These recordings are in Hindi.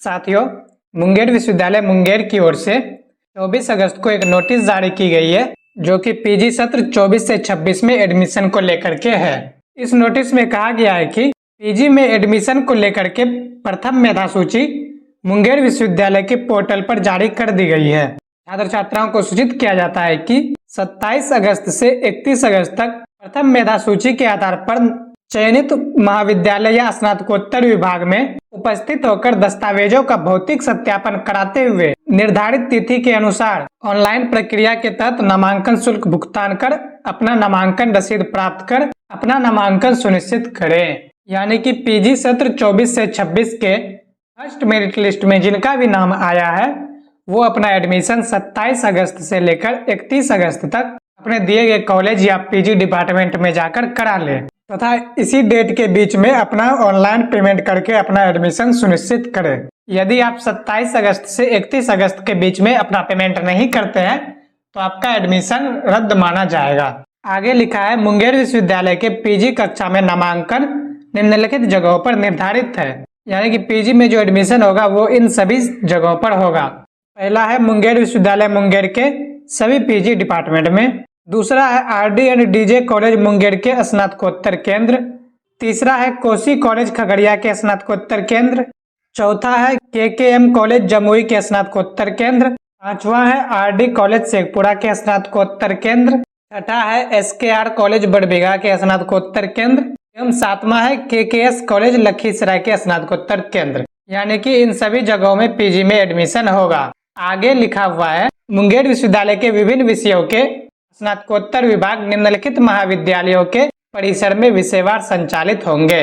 साथियों, मुंगेर विश्वविद्यालय मुंगेर की ओर से 24 अगस्त को एक नोटिस जारी की गई है जो कि पीजी सत्र 24 से 26 में एडमिशन को लेकर के है। इस नोटिस में कहा गया है कि पीजी में एडमिशन को लेकर के प्रथम मेधा सूची मुंगेर विश्वविद्यालय के पोर्टल पर जारी कर दी गई है। छात्र छात्राओं को सूचित किया जाता है कि 27 अगस्त से 31 अगस्त तक प्रथम मेधा सूची के आधार पर चयनित महाविद्यालय या स्नातकोत्तर विभाग में उपस्थित होकर दस्तावेजों का भौतिक सत्यापन कराते हुए निर्धारित तिथि के अनुसार ऑनलाइन प्रक्रिया के तहत नामांकन शुल्क भुगतान कर अपना नामांकन रसीद प्राप्त कर अपना नामांकन सुनिश्चित करें। यानी कि पीजी सत्र 24 से 26 के फर्स्ट मेरिट लिस्ट में जिनका भी नाम आया है वो अपना एडमिशन 27 अगस्त से लेकर 31 अगस्त तक अपने दिए गए कॉलेज या पीजी डिपार्टमेंट में जाकर करा ले तथा इसी डेट के बीच में अपना ऑनलाइन पेमेंट करके अपना एडमिशन सुनिश्चित करें। यदि आप 27 अगस्त से 31 अगस्त के बीच में अपना पेमेंट नहीं करते हैं तो आपका एडमिशन रद्द माना जाएगा। आगे लिखा है, मुंगेर विश्वविद्यालय के पीजी कक्षा में नामांकन निम्नलिखित जगहों पर निर्धारित है। यानी कि पीजी में जो एडमिशन होगा वो इन सभी जगहों पर होगा। पहला है मुंगेर विश्वविद्यालय मुंगेर के सभी पीजी डिपार्टमेंट में। दूसरा है RD and DJ college Munger के स्नातकोत्तर केंद्र। तीसरा है कोसी कॉलेज खगड़िया के स्नातकोत्तर केंद्र। चौथा है केकेएम कॉलेज जमुई के स्नातकोत्तर केंद्र। पांचवा है आरडी कॉलेज शेखपुरा के स्नातकोत्तर केंद्र। छठा है एसकेआर कॉलेज बड़बीघा के स्नातकोत्तर केंद्र एवं सातवां है केकेएस कॉलेज लखीसराय के स्नातकोत्तर केंद्र। यानी कि इन सभी जगहों में पीजी में एडमिशन होगा। आगे लिखा हुआ है, मुंगेर विश्वविद्यालय के विभिन्न विषयों के स्नातकोत्तर विभाग निम्नलिखित महाविद्यालयों के परिसर में विषयवार संचालित होंगे।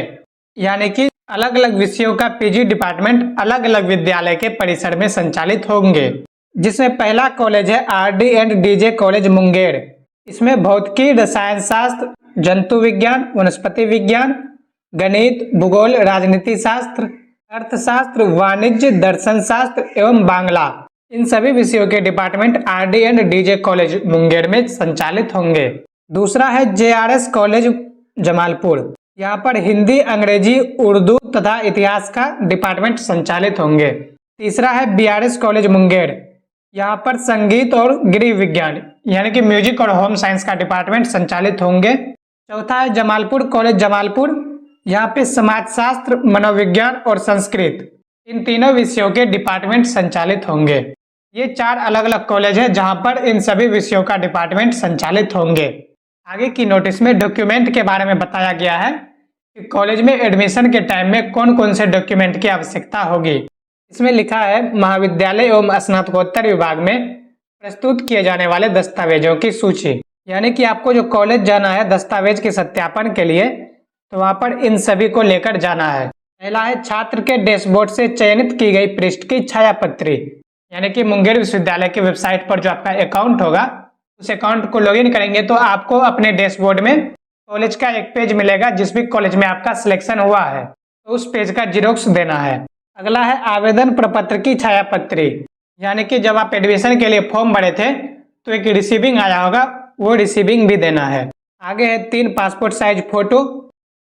यानी कि अलग अलग विषयों का पीजी डिपार्टमेंट अलग अलग विद्यालय के परिसर में संचालित होंगे। जिसमें पहला कॉलेज है RD and DJ college Munger. इसमें भौतिकी, रसायन शास्त्र, जंतु विज्ञान, वनस्पति विज्ञान, गणित, भूगोल, राजनीति शास्त्र, अर्थशास्त्र, वाणिज्य, दर्शन शास्त्र एवं बांग्ला, इन सभी विषयों के department RD and DJ college Munger में संचालित होंगे। दूसरा है जेआरएस कॉलेज जमालपुर। यहाँ पर हिंदी, अंग्रेजी, उर्दू तथा इतिहास का डिपार्टमेंट संचालित होंगे। तीसरा है बीआरएस कॉलेज मुंगेर। यहाँ पर संगीत और गृह विज्ञान यानी कि म्यूजिक और होम साइंस का डिपार्टमेंट संचालित होंगे। चौथा है जमालपुर कॉलेज जमालपुर। यहाँ पे समाजशास्त्र, मनोविज्ञान और संस्कृत, इन तीनों विषयों के डिपार्टमेंट संचालित होंगे। ये 4 अलग अलग कॉलेज हैं जहां पर इन सभी विषयों का डिपार्टमेंट संचालित होंगे। आगे की नोटिस में डॉक्यूमेंट के बारे में बताया गया है कि कॉलेज में एडमिशन के टाइम में कौन कौन से डॉक्यूमेंट की आवश्यकता होगी। इसमें लिखा है, महाविद्यालय एवं स्नातकोत्तर विभाग में प्रस्तुत किए जाने वाले दस्तावेजों की सूची। यानी कि आपको जो कॉलेज जाना है दस्तावेज के सत्यापन के लिए तो वहां पर इन सभी को लेकर जाना है। पहला है छात्र के डैशबोर्ड से चयनित की गई पृष्ठ की छायापत्री। यानी कि मुंगेर विश्वविद्यालय की वेबसाइट पर जो आपका अकाउंट होगा उस अकाउंट को लॉगिन करेंगे तो आपको अपने डैशबोर्ड में कॉलेज का एक पेज मिलेगा जिस भी कॉलेज में आपका सिलेक्शन हुआ है तो उस पेज का जीरोक्स देना है। अगला है आवेदन प्रपत्र की छायापत्री। यानी कि जब आप एडमिशन के लिए फॉर्म भरे थे तो एक रिसीविंग आया होगा, वो रिसीविंग भी देना है। आगे है 3 पासपोर्ट साइज फोटो।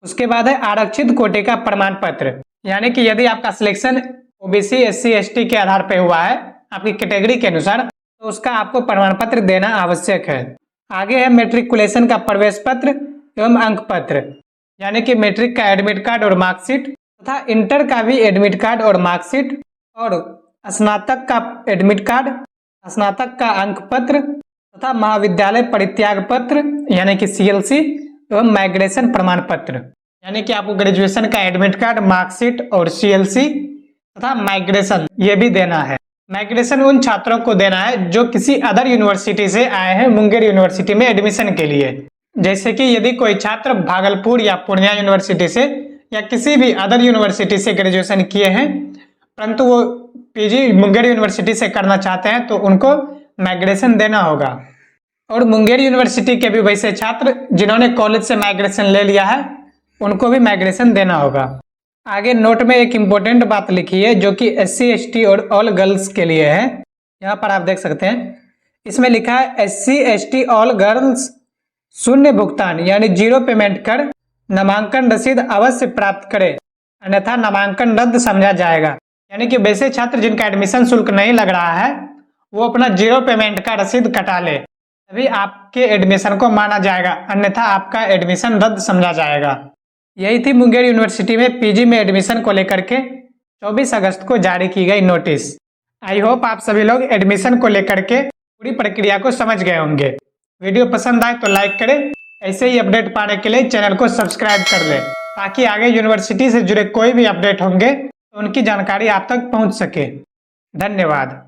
उसके बाद है आरक्षित कोटे का प्रमाण पत्र। यानी कि यदि आपका सिलेक्शन ओबीसी, एससी, एसटी के आधार पर हुआ है आपकी कैटेगरी के अनुसार तो उसका आपको प्रमाण पत्र देना आवश्यक है। आगे है मेट्रिकुलेशन का प्रवेश पत्र एवं अंक पत्र। यानी कि मैट्रिक का एडमिट कार्ड और मार्कशीट तथा इंटर का भी एडमिट कार्ड और मार्कशीट और स्नातक का एडमिट कार्ड, स्नातक का अंक पत्र तथा महाविद्यालय परित्याग पत्र यानी कि सीएलसी एवं माइग्रेशन प्रमाण पत्र। यानी कि आपको ग्रेजुएशन का एडमिट कार्ड, मार्कशीट और सीएलसी तथा माइग्रेशन ये भी देना है। माइग्रेशन उन छात्रों को देना है जो किसी अदर यूनिवर्सिटी से आए हैं मुंगेर यूनिवर्सिटी में एडमिशन के लिए। जैसे कि यदि कोई छात्र भागलपुर या पूर्णिया यूनिवर्सिटी से या किसी भी अदर यूनिवर्सिटी से ग्रेजुएशन किए हैं परंतु वो पीजी मुंगेर यूनिवर्सिटी से करना चाहते हैं तो उनको माइग्रेशन देना होगा। और मुंगेर यूनिवर्सिटी के भी वैसे छात्र जिन्होंने कॉलेज से माइग्रेशन ले लिया है उनको भी माइग्रेशन देना होगा। आगे नोट में एक इम्पोर्टेंट बात लिखी है जो कि एससी, एसटी और ऑल गर्ल्स के लिए है। यहाँ पर आप देख सकते हैं, इसमें लिखा है एससी, एसटी, ऑल गर्ल्स शून्य भुगतान यानी 0 पेमेंट कर नामांकन रसीद अवश्य प्राप्त करें अन्यथा नामांकन रद्द समझा जाएगा। यानी कि वैसे छात्र जिनका एडमिशन शुल्क नहीं लग रहा है वो अपना 0 पेमेंट का रसीद कटा ले, तभी आपके एडमिशन को माना जाएगा, अन्यथा आपका एडमिशन रद्द समझा जाएगा। यही थी मुंगेर यूनिवर्सिटी में पीजी में एडमिशन को लेकर के 24 अगस्त को जारी की गई नोटिस। आई होप आप सभी लोग एडमिशन को लेकर के पूरी प्रक्रिया को समझ गए होंगे। वीडियो पसंद आए तो लाइक करें, ऐसे ही अपडेट पाने के लिए चैनल को सब्सक्राइब कर लें, ताकि आगे यूनिवर्सिटी से जुड़े कोई भी अपडेट होंगे तो उनकी जानकारी आप तक पहुंच सके। धन्यवाद।